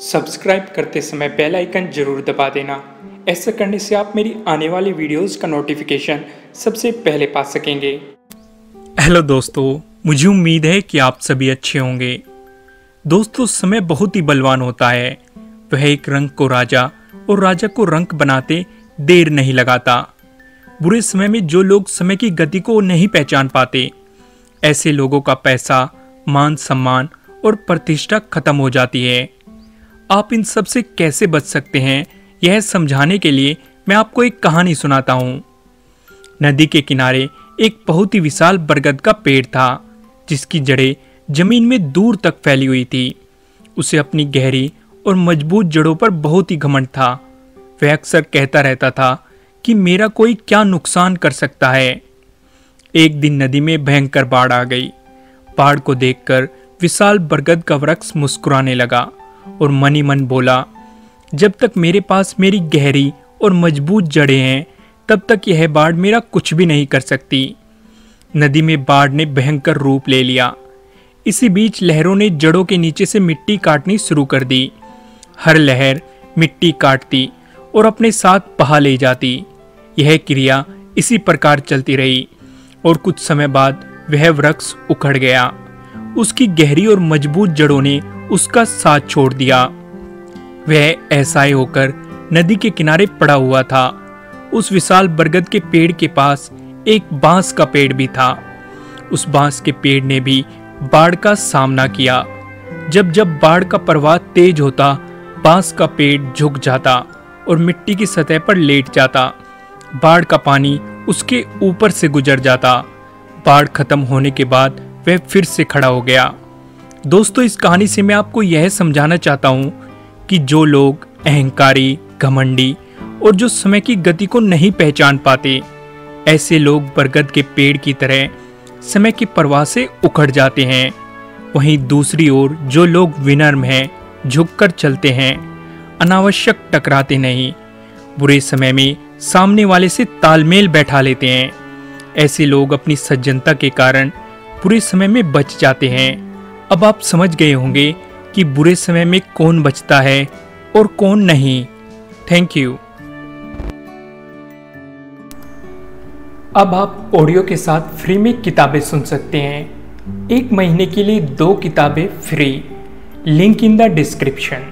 Subscribe करते समय bell icon जरूर दबा देना। ऐसा करने से आप मेरी आने वाली वीडियोस का नोटिफिकेशन सबसे पहले पा सकेंगे। हेलो दोस्तों, मुझे उम्मीद है कि आप सभी अच्छे होंगे। दोस्तों, समय बहुत ही बलवान होता है। वह एक रंग को राजा और राजा को रंक बनाते देर नहीं लगाता। बुरे समय में जो लोग समय की गति को नहीं पहचान पाते, ऐसे लोगों का पैसा, मान सम्मान और प्रतिष्ठा खत्म हो जाती है। आप इन सब से कैसे बच सकते हैं, यह समझाने के लिए मैं आपको एक कहानी सुनाता हूँ। नदी के किनारे एक बहुत ही विशाल बरगद का पेड़ था, जिसकी जड़ें जमीन में दूर तक फैली हुई थी। उसे अपनी गहरी और मजबूत जड़ों पर बहुत ही घमंड था। वह अक्सर कहता रहता था कि मेरा कोई क्या नुकसान कर सकता है। एक दिन नदी में भयंकर बाढ़ आ गई। बाढ़ को देखकर विशाल बरगद का वृक्ष मुस्कुराने लगा और मन ही मन बोला, जब तक मेरे पास मेरी गहरी और मजबूत जड़ें हैं, तब तक यह बाढ़ मेरा कुछ भी नहीं कर सकती। नदी में बाढ़ ने भयंकर रूप ले लिया। इसी बीच लहरों ने जड़ों के नीचे से मिट्टी काटनी शुरू कर दी। हर लहर मिट्टी काटती और अपने साथ बहा ले जाती। यह क्रिया इसी प्रकार चलती रही और कुछ समय बाद वह वृक्ष उखड़ गया। उसकी गहरी और मजबूत जड़ों ने उसका साथ छोड़ दिया। वह असहाय होकर नदी के किनारे पड़ा हुआ था। उस विशाल बरगद के पेड़ के पास एक बांस का पेड़ भी था। उस बांस के पेड़ ने भी बाढ़ का सामना किया। जब जब बाढ़ का प्रवाह तेज होता, बांस का पेड़ झुक जाता और मिट्टी की सतह पर लेट जाता। बाढ़ का पानी उसके ऊपर से गुजर जाता। बाढ़ खत्म होने के बाद वह फिर से खड़ा हो गया। दोस्तों, इस कहानी से मैं आपको यह समझाना चाहता हूँ कि जो लोग अहंकारी, घमंडी और जो समय की गति को नहीं पहचान पाते, ऐसे लोग बरगद के पेड़ की तरह समय की प्रवाह से उखड़ जाते हैं। वहीं दूसरी ओर जो लोग विनम्र हैं, झुककर चलते हैं, अनावश्यक टकराते नहीं, बुरे समय में सामने वाले से तालमेल बैठा लेते हैं, ऐसे लोग अपनी सज्जनता के कारण बुरे समय में बच जाते हैं। अब आप समझ गए होंगे कि बुरे समय में कौन बचता है और कौन नहीं। Thank you. अब आप ऑडियो के साथ फ्री में किताबें सुन सकते हैं। 1 महीने के लिए 2 किताबें free. Link in the description.